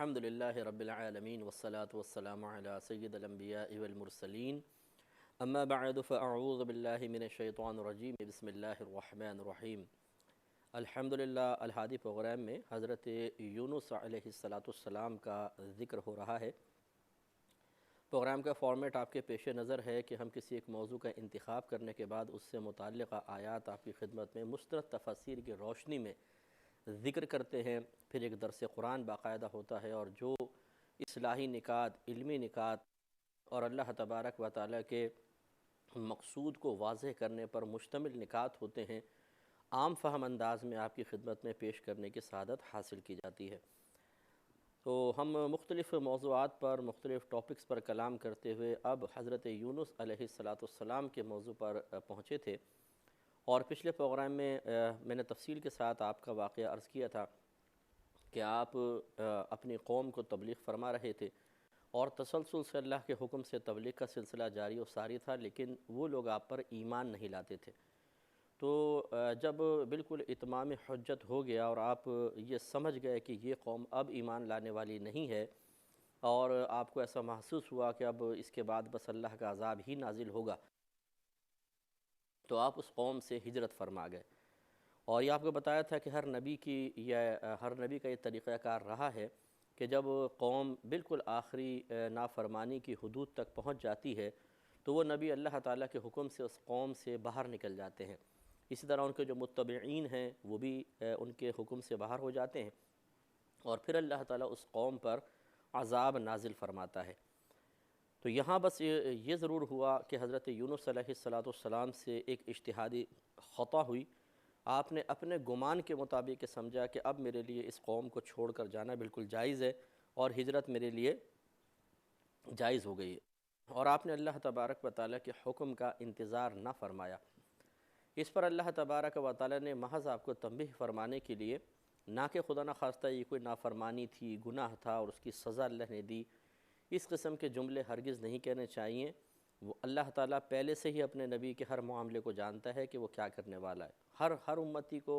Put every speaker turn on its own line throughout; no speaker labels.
الحمد للہ رب العالمین والصلاة والسلام علی سید الانبیاء والمرسلین اما بعد فاعوذ باللہ من الشیطان الرجیم بسم اللہ الرحمن الرحیم۔ الحمدللہ الہادی پروگرام میں حضرت یونس علیہ السلام کا ذکر ہو رہا ہے۔ پروگرام کا فارمیٹ آپ کے پیش نظر ہے کہ ہم کسی ایک موضوع کا انتخاب کرنے کے بعد اس سے متعلقہ آیات آپ کی خدمت میں مستند تفاسیر کی روشنی میں ذکر کرتے ہیں، پھر ایک درس قرآن باقاعدہ ہوتا ہے، اور جو اصلاحی نکات، علمی نکات اور اللہ تبارک و تعالیٰ کے مقصود کو واضح کرنے پر مشتمل نکات ہوتے ہیں، عام فہم انداز میں آپ کی خدمت میں پیش کرنے کی سعادت حاصل کی جاتی ہے۔ تو ہم مختلف موضوعات پر، مختلف ٹاپکس پر کلام کرتے ہوئے اب حضرت یونس علیہ السلام کے موضوع پر پہنچے تھے، اور پچھلے پروگرام میں نے تفصیل کے ساتھ آپ کا واقعہ عرض کیا تھا کہ آپ اپنی قوم کو تبلیغ فرما رہے تھے، اور تسلسل سے اللہ کے حکم سے تبلیغ کا سلسلہ جاری و ساری تھا، لیکن وہ لوگ آپ پر ایمان نہیں لاتے تھے۔ تو جب بالکل اتمام حجت ہو گیا اور آپ یہ سمجھ گئے کہ یہ قوم اب ایمان لانے والی نہیں ہے، اور آپ کو ایسا محسوس ہوا کہ اب اس کے بعد بس اللہ کا عذاب ہی نازل ہوگا، تو آپ اس قوم سے ہجرت فرما گئے۔ اور یہ آپ کو بتایا تھا کہ ہر نبی کا یہ طریقہ کار رہا ہے کہ جب قوم بالکل آخری نافرمانی کی حدود تک پہنچ جاتی ہے تو وہ نبی اللہ تعالیٰ کے حکم سے اس قوم سے باہر نکل جاتے ہیں۔ اسی طرح ان کے جو متبعین ہیں وہ بھی ان کے حکم سے باہر ہو جاتے ہیں، اور پھر اللہ تعالیٰ اس قوم پر عذاب نازل فرماتا ہے۔ تو یہاں بس یہ ضرور ہوا کہ حضرت یونس علیہ السلام سے ایک اجتہادی خطا ہوئی۔ آپ نے اپنے گمان کے مطابق سمجھا کہ اب میرے لیے اس قوم کو چھوڑ کر جانا بالکل جائز ہے، اور ہجرت میرے لیے جائز ہو گئی ہے، اور آپ نے اللہ تبارک و تعالیٰ کے حکم کا انتظار نہ فرمایا۔ اس پر اللہ تبارک و تعالیٰ نے محض آپ کو تنبیہ فرمانے کے لیے، نہ کہ خدا نخواستہ یہ کوئی نافرمانی تھی، گناہ تھا اور اس کی سزا اللہ نے دی، اس قسم کے جملے ہرگز نہیں کہنے چاہیے۔ وہ اللہ تعالیٰ پہلے سے ہی اپنے نبی کے ہر معاملے کو جانتا ہے کہ وہ کیا کرنے والا ہے۔ ہر امتی کو،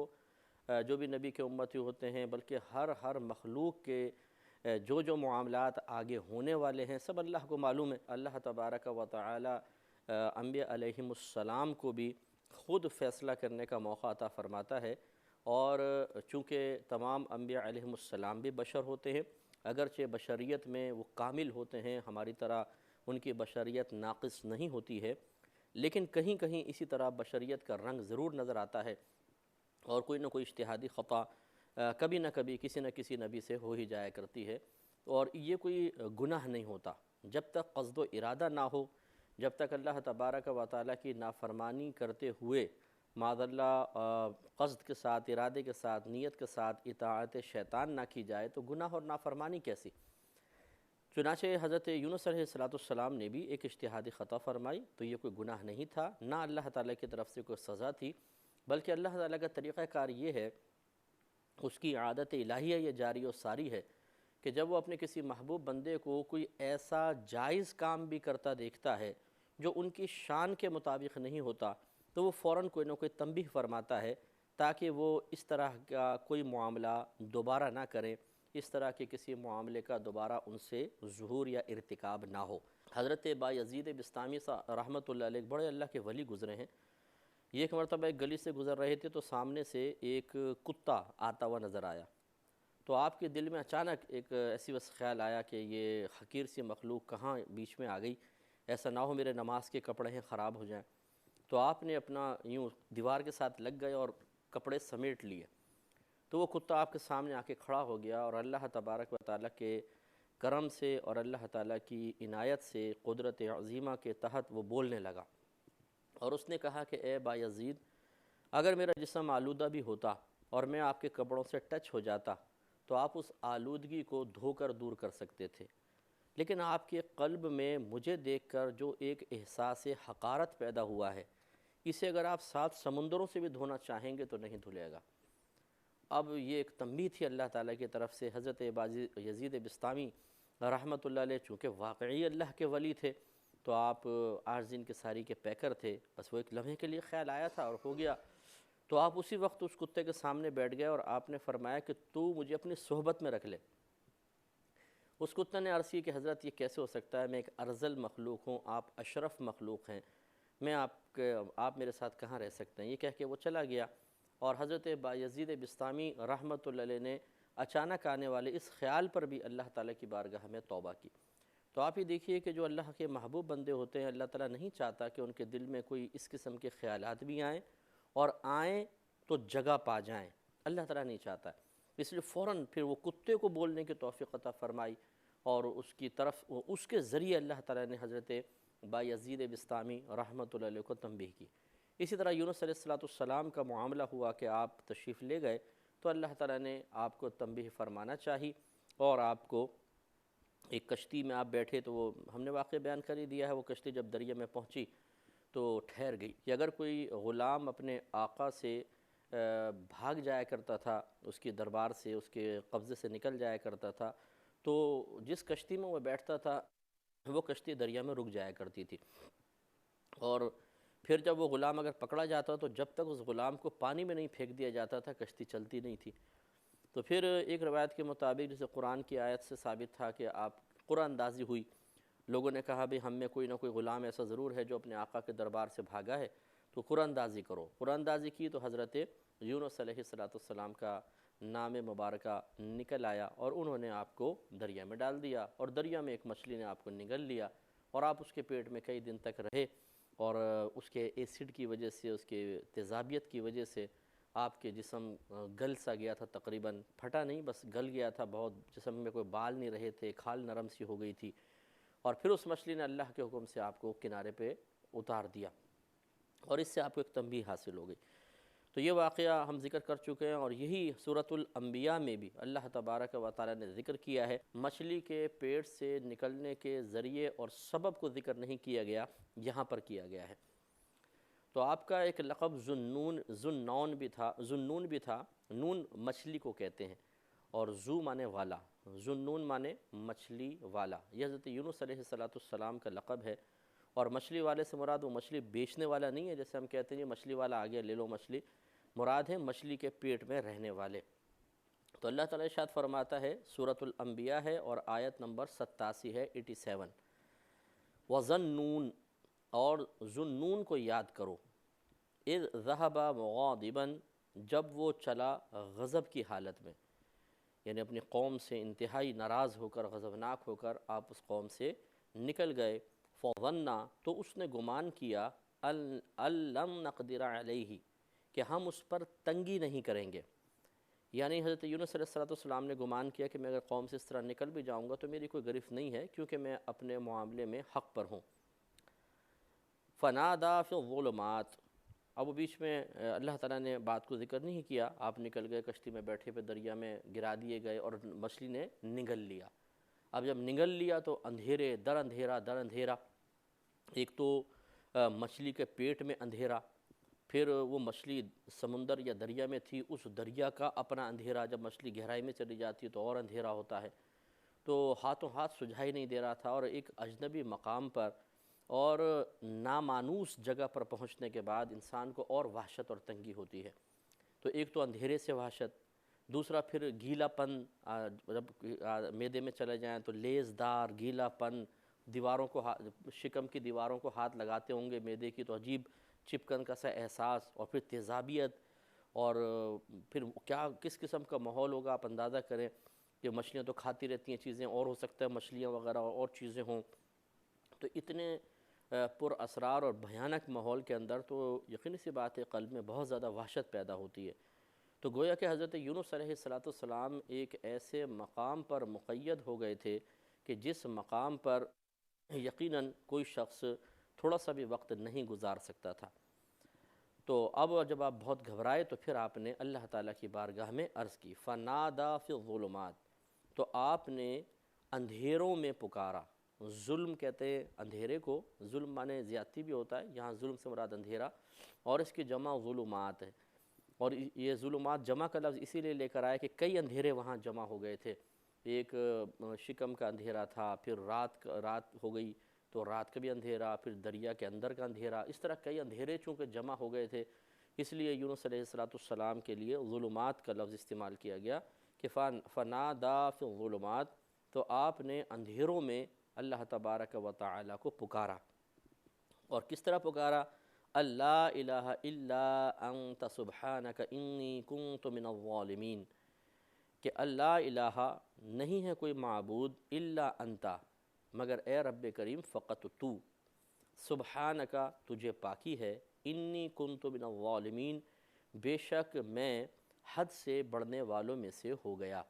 جو بھی نبی کے امتی ہوتے ہیں، بلکہ ہر مخلوق کے جو معاملات آگے ہونے والے ہیں، سب اللہ کو معلوم ہے۔ اللہ تبارک و تعالیٰ انبیاء علیہم السلام کو بھی خود فیصلہ کرنے کا موقع عطا فرماتا ہے، اور چونکہ تمام انبیاء علیہم السلام بھی بشر ہوتے ہیں، اگرچہ بشریت میں وہ کامل ہوتے ہیں، ہماری طرح ان کی بشریت ناقص نہیں ہوتی ہے، لیکن کہیں کہیں اسی طرح بشریت کا رنگ ضرور نظر آتا ہے، اور کوئی نہ کوئی اجتہادی خطا کبھی نہ کبھی کسی نہ کسی نبی سے ہو ہی جایا کرتی ہے۔ اور یہ کوئی گناہ نہیں ہوتا جب تک قصد و ارادہ نہ ہو، جب تک اللہ تبارک و تعالیٰ کی نافرمانی کرتے ہوئے معاذ اللہ قصد کے ساتھ، ارادے کے ساتھ، نیت کے ساتھ اطاعت شیطان نہ کی جائے تو گناہ اور نافرمانی کیسی؟ چنانچہ حضرت یونس علیہ السلام نے بھی ایک اجتہادی خطا فرمائی، تو یہ کوئی گناہ نہیں تھا، نہ اللہ تعالیٰ کی طرف سے کوئی سزا تھی، بلکہ اللہ تعالیٰ کا طریقہ کار یہ ہے، اس کی عادت الہیہ یہ جاری و ساری ہے کہ جب وہ اپنے کسی محبوب بندے کو کوئی ایسا جائز کام بھی کرتا دیکھتا ہے جو ان کی شان کے مطابق نہیں ہوتا، تو وہ فوراً کوئی نہ کوئی تنبیہ فرماتا ہے تاکہ وہ اس طرح کا کوئی معاملہ دوبارہ نہ کریں، اس طرح کے کسی معاملے کا دوبارہ ان سے ظہور یا ارتکاب نہ ہو۔ حضرت بایزید بسطامی رحمۃ اللہ علیہ بڑے اللہ کے ولی گزرے ہیں۔ یہ ایک مرتبہ ایک گلی سے گزر رہے تھے تو سامنے سے ایک کتا آتا ہوا نظر آیا، تو آپ کے دل میں اچانک ایک ایسی بس خیال آیا کہ یہ حقیر سی مخلوق کہاں بیچ میں آ گئی، ایسا نہ ہو میرے نماز کے کپڑے ہیں خراب ہو جائیں۔ تو آپ نے اپنا یوں دیوار کے ساتھ لگ گئے اور کپڑے سمیٹ لیے، تو وہ کتا آپ کے سامنے آ کے کھڑا ہو گیا، اور اللہ تبارک و تعالیٰ کے کرم سے اور اللہ تعالیٰ کی عنایت سے، قدرت عظیمہ کے تحت وہ بولنے لگا، اور اس نے کہا کہ اے بایزید، اگر میرا جسم آلودہ بھی ہوتا اور میں آپ کے کپڑوں سے ٹچ ہو جاتا تو آپ اس آلودگی کو دھو کر دور کر سکتے تھے، لیکن آپ کے قلب میں مجھے دیکھ کر جو ایک احساس حقارت پیدا ہوا ہے، اسے اگر آپ 7 سمندروں سے بھی دھونا چاہیں گے تو نہیں دھلے گا۔ اب یہ ایک تنبیہ تھی اللہ تعالیٰ کی طرف سے۔ حضرت یزید بسطامی رحمۃ اللہ علیہ چونکہ واقعی اللہ کے ولی تھے، تو آپ 8 دن کے ساری کے پیکر تھے، بس وہ ایک لمحے کے لیے خیال آیا تھا اور ہو گیا، تو آپ اسی وقت اس کتے کے سامنے بیٹھ گئے اور آپ نے فرمایا کہ تو مجھے اپنی صحبت میں رکھ لے، اس کتے نے عرض کی کہ حضرت یہ کیسے ہو سکتا ہے، میں ایک ارذل مخلوق ہوں، آپ اشرف مخلوق ہیں، میں آپ میرے ساتھ کہاں رہ سکتے ہیں؟ یہ کہہ کے وہ چلا گیا۔ اور حضرت بایزید بسطامی رحمۃ اللہ علیہ نے اچانک آنے والے اس خیال پر بھی اللہ تعالیٰ کی بارگاہ میں توبہ کی۔ تو آپ ہی دیکھیے کہ جو اللہ کے محبوب بندے ہوتے ہیں، اللہ تعالیٰ نہیں چاہتا کہ ان کے دل میں کوئی اس قسم کے خیالات بھی آئیں، اور آئیں تو جگہ پا جائیں، اللہ تعالیٰ نہیں چاہتا۔ اس لیے فوراً پھر وہ کتے کو بولنے کی توفیق عطا فرمائی، اور اس کی طرف اس کے ذریعے اللہ تعالیٰ نے حضرت بایزید بسطامی رحمۃ اللہ علیہ کو تنبیہ کی۔ اسی طرح یونس علیہ السلام کا معاملہ ہوا کہ آپ تشریف لے گئے تو اللہ تعالیٰ نے آپ کو تنبیہ فرمانا چاہی، اور آپ کو ایک کشتی میں آپ بیٹھے، تو وہ ہم نے واقعہ بیان کر ہی دیا ہے، وہ کشتی جب دریا میں پہنچی تو ٹھہر گئی کہ اگر کوئی غلام اپنے آقا سے بھاگ جایا کرتا تھا، اس کی دربار سے، اس کے قبضے سے نکل جایا کرتا تھا، تو جس کشتی میں وہ بیٹھتا تھا وہ کشتی دریا میں رک جایا کرتی تھی، اور پھر جب وہ غلام اگر پکڑا جاتا تو جب تک اس غلام کو پانی میں نہیں پھینک دیا جاتا تھا کشتی چلتی نہیں تھی۔ تو پھر ایک روایت کے مطابق جسے قرآن کی آیت سے ثابت تھا کہ آپ قرآن اندازی ہوئی، لوگوں نے کہا بھی ہم میں کوئی نہ کوئی غلام ایسا ضرور ہے جو اپنے آقا کے دربار سے بھاگا ہے، تو قرآن اندازی کرو۔ قرآن اندازی کی تو حضرت یونس علیہ السلام کا نام مبارکہ نکل آیا، اور انہوں نے آپ کو دریا میں ڈال دیا، اور دریا میں ایک مچھلی نے آپ کو نگل لیا، اور آپ اس کے پیٹ میں کئی دن تک رہے، اور اس کے ایسڈ کی وجہ سے، اس کے تیزابیت کی وجہ سے آپ کے جسم گل سا گیا تھا، تقریباً پھٹا نہیں بس گل گیا تھا، بہت جسم میں کوئی بال نہیں رہے تھے، کھال نرم سی ہو گئی تھی، اور پھر اس مچھلی نے اللہ کے حکم سے آپ کو کنارے پہ اتار دیا، اور اس سے آپ کو ایک تنبیہ حاصل ہو گئی۔ تو یہ واقعہ ہم ذکر کر چکے ہیں، اور یہی سورۃ الانبیاء میں بھی اللہ تبارک و تعالیٰ نے ذکر کیا ہے۔ مچھلی کے پیٹ سے نکلنے کے ذریعے اور سبب کو ذکر نہیں کیا گیا، یہاں پر کیا گیا ہے۔ تو آپ کا ایک لقب ذُنّون بھی تھا، نون مچھلی کو کہتے ہیں، اور ذو مانے والا، ذُنّون مانے مچھلی والا، یہ حضرت یونس علیہ السلام کا لقب ہے۔ اور مچھلی والے سے مراد وہ مچھلی بیچنے والا نہیں ہے، جیسے ہم کہتے ہیں یہ مچھلی والا آ گیا لے لو مچھلی، مراد ہے مچھلی کے پیٹ میں رہنے والے۔ تو اللہ تعالیٰ ارشاد فرماتا ہے، سورۃ الانبیاء ہے اور آیت نمبر 87 ہے، 87، وَظَنُّونَ، اور ذُنُّون کو یاد کرو، اذ ذہب مغاضبا، جب وہ چلا غضب کی حالت میں، یعنی اپنی قوم سے انتہائی ناراض ہو کر، غضبناک ہو کر آپ اس قوم سے نکل گئے، فظن، تو اس نے گمان کیا، ان لن نقدر علیہ، کہ ہم اس پر تنگی نہیں کریں گے، یعنی حضرت یونس علیہ السلام نے گمان کیا کہ میں اگر قوم سے اس طرح نکل بھی جاؤں گا تو میری کوئی گرفت نہیں ہے، کیونکہ میں اپنے معاملے میں حق پر ہوں۔ فنادا فی الظلمات، اب وہ بیچ میں اللہ تعالیٰ نے بات کو ذکر نہیں کیا، آپ نکل گئے، کشتی میں بیٹھے پہ دریا میں گرا دیے گئے، اور مچھلی نے نگل لیا۔ اب جب نگل لیا تو اندھیرے در اندھیرا، ایک تو مچھلی کے پیٹ میں اندھیرا، پھر وہ مچھلی سمندر یا دریا میں تھی، اس دریا کا اپنا اندھیرا، جب مچھلی گہرائی میں چلی جاتی ہے تو اور اندھیرا ہوتا ہے، تو ہاتھوں ہاتھ سجھائی نہیں دے رہا تھا، اور ایک اجنبی مقام پر اور نامانوس جگہ پر پہنچنے کے بعد انسان کو اور وحشت اور تنگی ہوتی ہے۔ تو ایک تو اندھیرے سے وحشت، دوسرا پھر گیلا پن، جب میدے میں چلے جائیں تو لیز دار گیلا پن، دیواروں کو شکم کی دیواروں کو ہاتھ لگاتے ہوں گے میدے کی تو عجیب چپکن کا سا احساس، اور پھر تیزابیت، اور پھر کس قسم کا ماحول ہوگا آپ اندازہ کریں کہ مچھلیاں تو کھاتی رہتی ہیں چیزیں، اور ہو سکتا ہے مچھلیاں وغیرہ اور چیزیں ہوں، تو اتنے پر اسرار اور بھیانک ماحول کے اندر تو یقینی سی بات ہے قلب میں بہت زیادہ وحشت پیدا ہوتی ہے۔ تو گویا کہ حضرت یونس علیہ السلام ایک ایسے مقام پر مقید ہو گئے تھے کہ جس مقام پر یقیناً کوئی شخص تھوڑا سا بھی وقت نہیں گزار سکتا تھا۔ تو اب جب آپ بہت گھبرائے تو پھر آپ نے اللہ تعالیٰ کی بارگاہ میں عرض کی، فنادا فی الظلمات، تو آپ نے اندھیروں میں پکارا۔ ظلم کہتے ہیں اندھیرے کو، ظلم مانے زیادتی بھی ہوتا ہے، یہاں ظلم سے مراد اندھیرا، اور اس کی جمع ظلمات ہے، اور یہ ظلمات جمع کا لفظ اسی لیے لے کر آئے کہ کئی اندھیرے وہاں جمع ہو گئے تھے، ایک شکم کا اندھیرا تھا، پھر رات ہو گئی تو رات کا بھی اندھیرا، پھر دریا کے اندر کا اندھیرا، اس طرح کئی اندھیرے چونکہ جمع ہو گئے تھے، اس لیے یونس علیہ السلام کے لیے ظلمات کا لفظ استعمال کیا گیا کہ فنادا فی الظلمات، تو آپ نے اندھیروں میں اللہ تبارک و تعالی کو پکارا، اور کس طرح پکارا؟ اللہ الہ الا انت سبحانک انی کنت من الظالمین، کہ اللہ الہ نہیں ہے کوئی معبود الا انتا مگر اے رب کریم فقط تو، سبحانکا تجھے پاکی ہے، انی کنت من الظالمین بے شک میں حد سے بڑھنے والوں میں سے ہو گیا،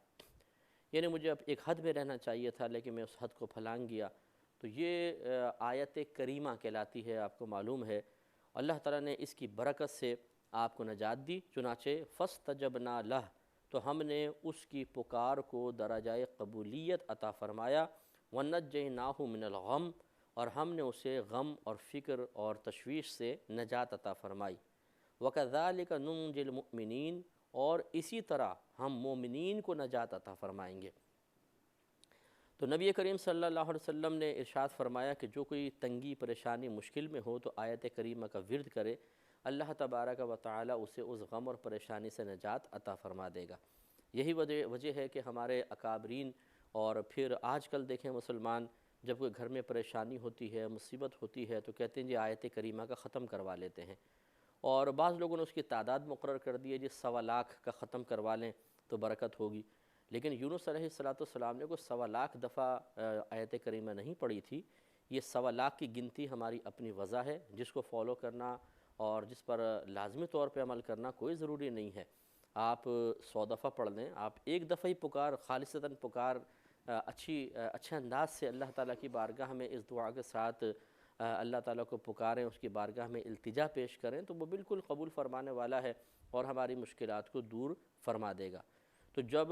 یعنی مجھے اب ایک حد میں رہنا چاہیے تھا لیکن میں اس حد کو پھلانگ گیا۔ تو یہ آیت کریمہ کہلاتی ہے، آپ کو معلوم ہے۔ اللہ تعالیٰ نے اس کی برکت سے آپ کو نجات دی، چنانچہ فاستجبنا لہ، تو ہم نے اس کی پکار کو درجۂ قبولیت عطا فرمایا، ونجیناہ من الغم، اور ہم نے اسے غم اور فکر اور تشویش سے نجات عطا فرمائی، وَكَذَلِكَ نُنْجِي الْمُؤْمِنِينَ، اور اسی طرح ہم مومنین کو نجات عطا فرمائیں گے۔ تو نبی کریم صلی اللہ علیہ وسلم نے ارشاد فرمایا کہ جو کوئی تنگی پریشانی مشکل میں ہو تو آیت کریمہ کا ورد کرے، اللہ تبارک و تعالی اسے اس غم اور پریشانی سے نجات عطا فرما دے گا۔ یہی وجہ ہے کہ ہمارے اکابرین، اور پھر آج کل دیکھیں مسلمان جب کوئی گھر میں پریشانی ہوتی ہے، مصیبت ہوتی ہے، تو کہتے ہیں جی آیت کریمہ کا ختم کروا لیتے ہیں، اور بعض لوگوں نے اس کی تعداد مقرر کر دی ہے، جی 1.25 کا ختم کروا لیں تو برکت ہوگی، لیکن یونس علیہ السلام نے کوئی 1.25 دفعہ آیت کریمہ نہیں پڑھی تھی۔ یہ 1.25 کی گنتی ہماری اپنی وضع ہے، جس کو فالو کرنا اور جس پر لازمی طور پہ عمل کرنا کوئی ضروری نہیں ہے۔ آپ 100 دفعہ پڑھ لیں، آپ ایک دفعہ ہی پکار، خالصتاً پکار اچھے انداز سے اللہ تعالیٰ کی بارگاہ میں اس دعا کے ساتھ اللہ تعالیٰ کو پکاریں، اس کی بارگاہ میں التجا پیش کریں، تو وہ بالکل قبول فرمانے والا ہے اور ہماری مشکلات کو دور فرما دے گا۔ تو جب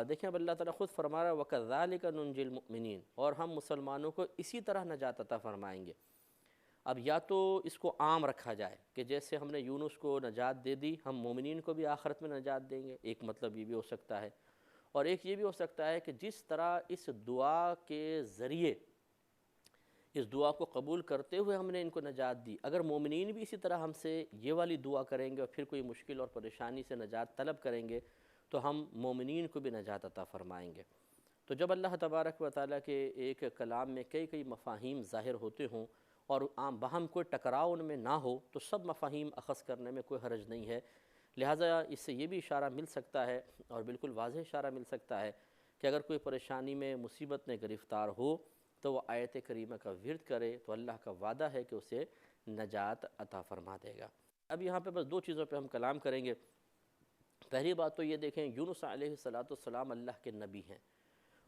دیکھیں اب اللہ تعالیٰ خود فرما رہا ہے وَكَذَلِكَ نُنْجِي الْمُؤْمِنِينَ، اور ہم مسلمانوں کو اسی طرح نجات عطا فرمائیں گے۔ اب یا تو اس کو عام رکھا جائے کہ جیسے ہم نے یونس کو نجات دے دی، ہم مومنین کو بھی آخرت میں نجات دیں گے، ایک مطلب یہ بھی ہو سکتا ہے، اور ایک یہ بھی ہو سکتا ہے کہ جس طرح اس دعا کے ذریعے، اس دعا کو قبول کرتے ہوئے ہم نے ان کو نجات دی، اگر مومنین بھی اسی طرح ہم سے یہ والی دعا کریں گے اور پھر کوئی مشکل اور پریشانی سے نجات طلب کریں گے تو ہم مومنین کو بھی نجات عطا فرمائیں گے۔ تو جب اللہ تبارک و تعالیٰ کے ایک کلام میں کئی مفاہیم ظاہر ہوتے ہوں اور عام باہم کوئی ٹکراؤ ان میں نہ ہو تو سب مفاہیم اخذ کرنے میں کوئی حرج نہیں ہے، لہٰذا اس سے یہ بھی اشارہ مل سکتا ہے اور بالکل واضح اشارہ مل سکتا ہے کہ اگر کوئی پریشانی میں مصیبت میں گرفتار ہو تو وہ آیت کریمہ کا ورد کرے تو اللہ کا وعدہ ہے کہ اسے نجات عطا فرما دے گا۔ اب یہاں پہ بس 2 چیزوں پہ ہم کلام کریں گے۔ پہلی بات تو یہ دیکھیں، یونس علیہ السلام اللہ کے نبی ہیں،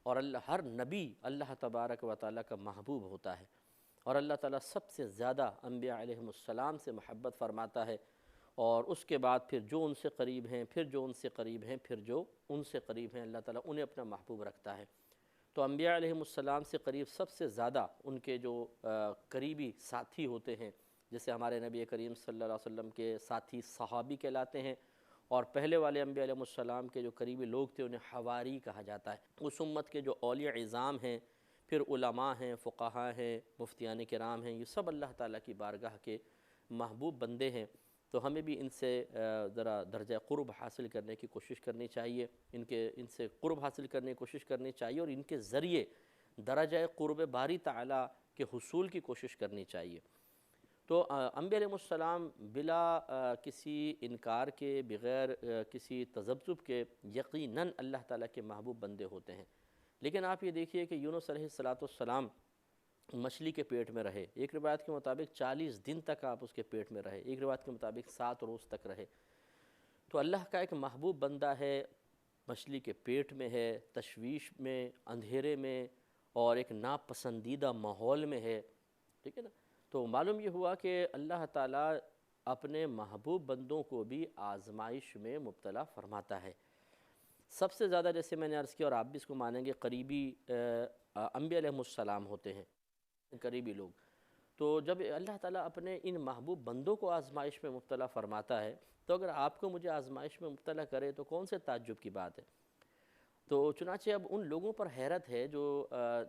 اور ہر نبی اللہ تبارک و تعالیٰ کا محبوب ہوتا ہے، اور اللہ تعالیٰ سب سے زیادہ انبیاء علیہ السلام سے محبت فرماتا ہے، اور اس کے بعد پھر جو ان سے قریب ہیں، پھر جو ان سے قریب ہیں، پھر جو ان سے قریب ہیں، اللہ تعالیٰ انہیں اپنا محبوب رکھتا ہے۔ تو انبیاء علیہ السلام سے قریب سب سے زیادہ ان کے جو قریبی ساتھی ہوتے ہیں، جیسے ہمارے نبی کریم صلی اللہ علیہ وسلم کے ساتھی صحابی کہلاتے ہیں، اور پہلے والے انبیاء علیہ السلام کے جو قریبی لوگ تھے انہیں حواری کہا جاتا ہے۔ اس امت کے جو اولیاء عظام ہیں، پھر علماء ہیں، فقہاء ہیں، مفتیان کرام ہیں، یہ سب اللہ تعالیٰ کی بارگاہ کے محبوب بندے ہیں، تو ہمیں بھی ان سے ذرا درجہ قرب حاصل کرنے کی کوشش کرنی چاہیے، ان سے قرب حاصل کرنے کی کوشش کرنی چاہیے، اور ان کے ذریعے درجہ قرب باری تعالیٰ کے حصول کی کوشش کرنی چاہیے۔ تو انبیاء علیہ السلام بلا کسی انکار کے، بغیر کسی تذبذب کے یقیناً اللہ تعالیٰ کے محبوب بندے ہوتے ہیں، لیکن آپ یہ دیکھیے کہ یونس علیہ السلام مچھلی کے پیٹ میں رہے، ایک روایت کے مطابق 40 دن تک آپ اس کے پیٹ میں رہے، ایک روایت کے مطابق 7 روز تک رہے۔ تو اللہ کا ایک محبوب بندہ ہے، مچھلی کے پیٹ میں ہے، تشویش میں، اندھیرے میں، اور ایک ناپسندیدہ ماحول میں ہے، ٹھیک ہے نا؟ تو معلوم یہ ہوا کہ اللہ تعالیٰ اپنے محبوب بندوں کو بھی آزمائش میں مبتلا فرماتا ہے۔ سب سے زیادہ، جیسے میں نے عرض کیا اور آپ بھی اس کو مانیں گے، قریبی انبیاء علیہ السلام ہوتے ہیں، قریبی لوگ۔ تو جب اللہ تعالیٰ اپنے ان محبوب بندوں کو آزمائش میں مبتلا فرماتا ہے تو اگر آپ کو مجھے آزمائش میں مبتلا کرے تو کون سے تعجب کی بات ہے۔ تو چنانچہ اب ان لوگوں پر حیرت ہے جو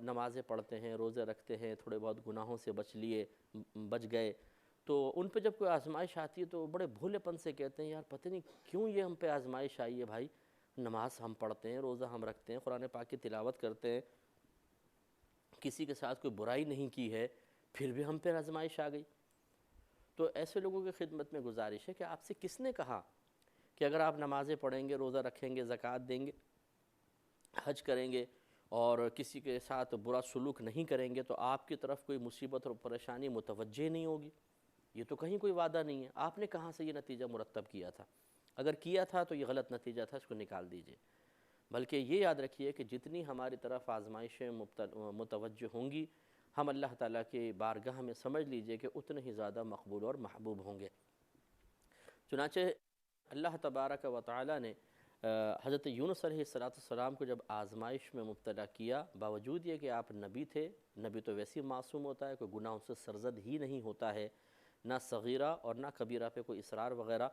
نمازیں پڑھتے ہیں، روزے رکھتے ہیں، تھوڑے بہت گناہوں سے بچ گئے، تو ان پہ جب کوئی آزمائش آتی ہے تو بڑے بھولے پن سے کہتے ہیں یار پتہ نہیں کیوں یہ ہم پہ آزمائش آئی ہے بھائی، نماز ہم پڑھتے ہیں، روزہ ہم رکھتے ہیں، قرآن پاک کی تلاوت کرتے ہیں، کسی کے ساتھ کوئی برائی نہیں کی ہے، پھر بھی ہم پہ آزمائش آ گئی۔ تو ایسے لوگوں کی خدمت میں گزارش ہے کہ آپ سے کس نے کہا کہ اگر آپ نمازیں پڑھیں گے، روزہ رکھیں گے، زکوٰۃ دیں گے، حج کریں گے اور کسی کے ساتھ برا سلوک نہیں کریں گے تو آپ کی طرف کوئی مصیبت اور پریشانی متوجہ نہیں ہوگی؟ یہ تو کہیں کوئی وعدہ نہیں ہے۔ آپ نے کہاں سے یہ نتیجہ مرتب کیا تھا؟ اگر کیا تھا تو یہ غلط نتیجہ تھا، اس کو نکال دیجئے۔ بلکہ یہ یاد رکھیے کہ جتنی ہماری طرف آزمائشیں متوجہ ہوں گی، ہم اللہ تعالیٰ کے بارگاہ میں سمجھ لیجئے کہ اتنے ہی زیادہ مقبول اور محبوب ہوں گے۔ چنانچہ اللہ تبارک و تعالیٰ نے حضرت یونس علیہ السلام کو جب آزمائش میں مبتلا کیا، باوجود یہ کہ آپ نبی تھے، نبی تو ویسے ہی معصوم ہوتا ہے، کوئی گناہ ان سے سرزد ہی نہیں ہوتا ہے، نہ صغیرہ اور نہ کبیرہ پہ کوئی اصرار وغیرہ،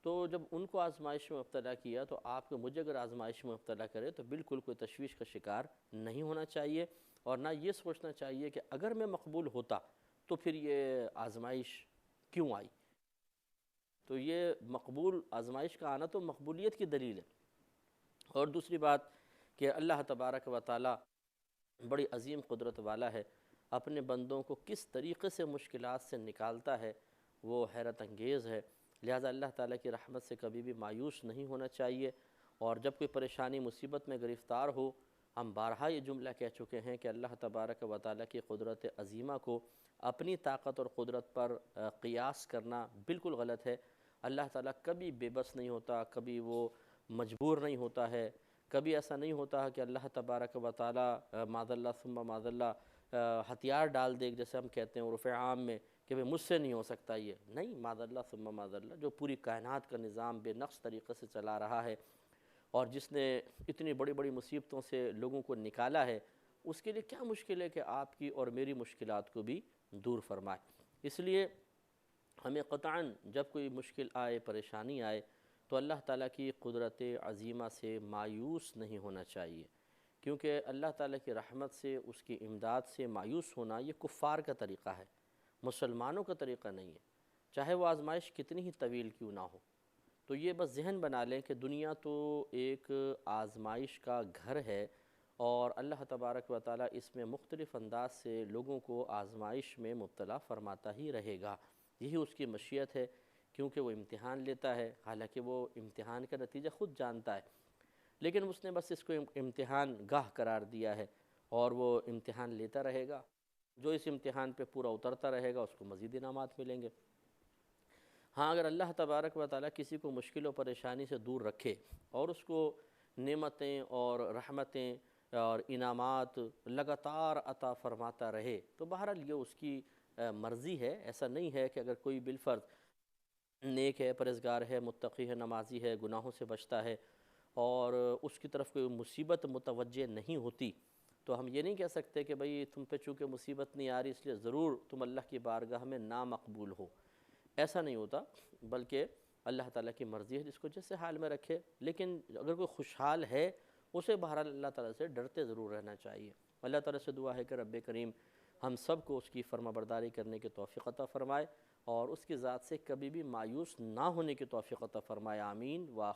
تو جب ان کو آزمائش میں مبتلا کیا تو آپ کو مجھے اگر آزمائش میں مبتلا کرے تو بالکل کوئی تشویش کا شکار نہیں ہونا چاہیے، اور نہ یہ سوچنا چاہیے کہ اگر میں مقبول ہوتا تو پھر یہ آزمائش کیوں آئی۔ تو یہ مقبول آزمائش کا آنا تو مقبولیت کی دلیل ہے۔ اور دوسری بات کہ اللہ تبارک و تعالیٰ بڑی عظیم قدرت والا ہے، اپنے بندوں کو کس طریقے سے مشکلات سے نکالتا ہے وہ حیرت انگیز ہے۔ لہٰذا اللہ تعالیٰ کی رحمت سے کبھی بھی مایوس نہیں ہونا چاہیے، اور جب کوئی پریشانی مصیبت میں گرفتار ہو، ہم بارہا یہ جملہ کہہ چکے ہیں کہ اللہ تبارک و تعالیٰ کی قدرت عظیمہ کو اپنی طاقت اور قدرت پر قیاس کرنا بالکل غلط ہے۔ اللہ تعالیٰ کبھی بے بس نہیں ہوتا، کبھی وہ مجبور نہیں ہوتا ہے، کبھی ایسا نہیں ہوتا کہ اللہ تبارک و تعالیٰ معاذ اللہ ثم معاذ اللہ ہتھیار ڈال دے، جیسے ہم کہتے ہیں عرف عام میں کہ مجھ سے نہیں ہو سکتا یہ نہیں، معاذ اللہ ثم معاذ اللہ، جو پوری کائنات کا نظام بے نقص طریقے سے چلا رہا ہے اور جس نے اتنی بڑی بڑی مصیبتوں سے لوگوں کو نکالا ہے، اس کے لیے کیا مشکل ہے کہ آپ کی اور میری مشکلات کو بھی دور فرمائے۔ اس لیے ہمیں قطعاً جب کوئی مشکل آئے، پریشانی آئے، تو اللہ تعالیٰ کی قدرت عظیمہ سے مایوس نہیں ہونا چاہیے، کیونکہ اللہ تعالیٰ کی رحمت سے، اس کی امداد سے مایوس ہونا یہ کفار کا طریقہ ہے، مسلمانوں کا طریقہ نہیں ہے، چاہے وہ آزمائش کتنی ہی طویل کیوں نہ ہو۔ تو یہ بس ذہن بنا لیں کہ دنیا تو ایک آزمائش کا گھر ہے، اور اللہ تبارک و تعالیٰ اس میں مختلف انداز سے لوگوں کو آزمائش میں مبتلا فرماتا ہی رہے گا، یہی اس کی مشیت ہے، کیونکہ وہ امتحان لیتا ہے، حالانکہ وہ امتحان کا نتیجہ خود جانتا ہے، لیکن اس نے بس اس کو امتحان گاہ قرار دیا ہے، اور وہ امتحان لیتا رہے گا، جو اس امتحان پہ پورا اترتا رہے گا اس کو مزید انعامات ملیں گے۔ ہاں، اگر اللہ تبارک و تعالیٰ کسی کو مشکل و پریشانی سے دور رکھے اور اس کو نعمتیں اور رحمتیں اور انعامات لگاتار عطا فرماتا رہے تو بہرحال یہ اس کی مرضی ہے۔ ایسا نہیں ہے کہ اگر کوئی بالفرض نیک ہے، پرہیزگار ہے، متقی ہے، نمازی ہے، گناہوں سے بچتا ہے، اور اس کی طرف کوئی مصیبت متوجہ نہیں ہوتی، تو ہم یہ نہیں کہہ سکتے کہ بھئی تم پہ چونکہ مصیبت نہیں آ رہی اس لیے ضرور تم اللہ کی بارگاہ میں نامقبول ہو۔ ایسا نہیں ہوتا، بلکہ اللہ تعالیٰ کی مرضی ہے جس کو جیسے حال میں رکھے، لیکن اگر کوئی خوشحال ہے اسے بہرحال اللہ تعالیٰ سے ڈرتے ضرور رہنا چاہیے۔ اللہ تعالیٰ سے دعا ہے کہ رب کریم ہم سب کو اس کی فرما برداری کرنے کی توفیق عطا فرمائے، اور اس کی ذات سے کبھی بھی مایوس نہ ہونے کی توفیق عطا فرمائے، آمین۔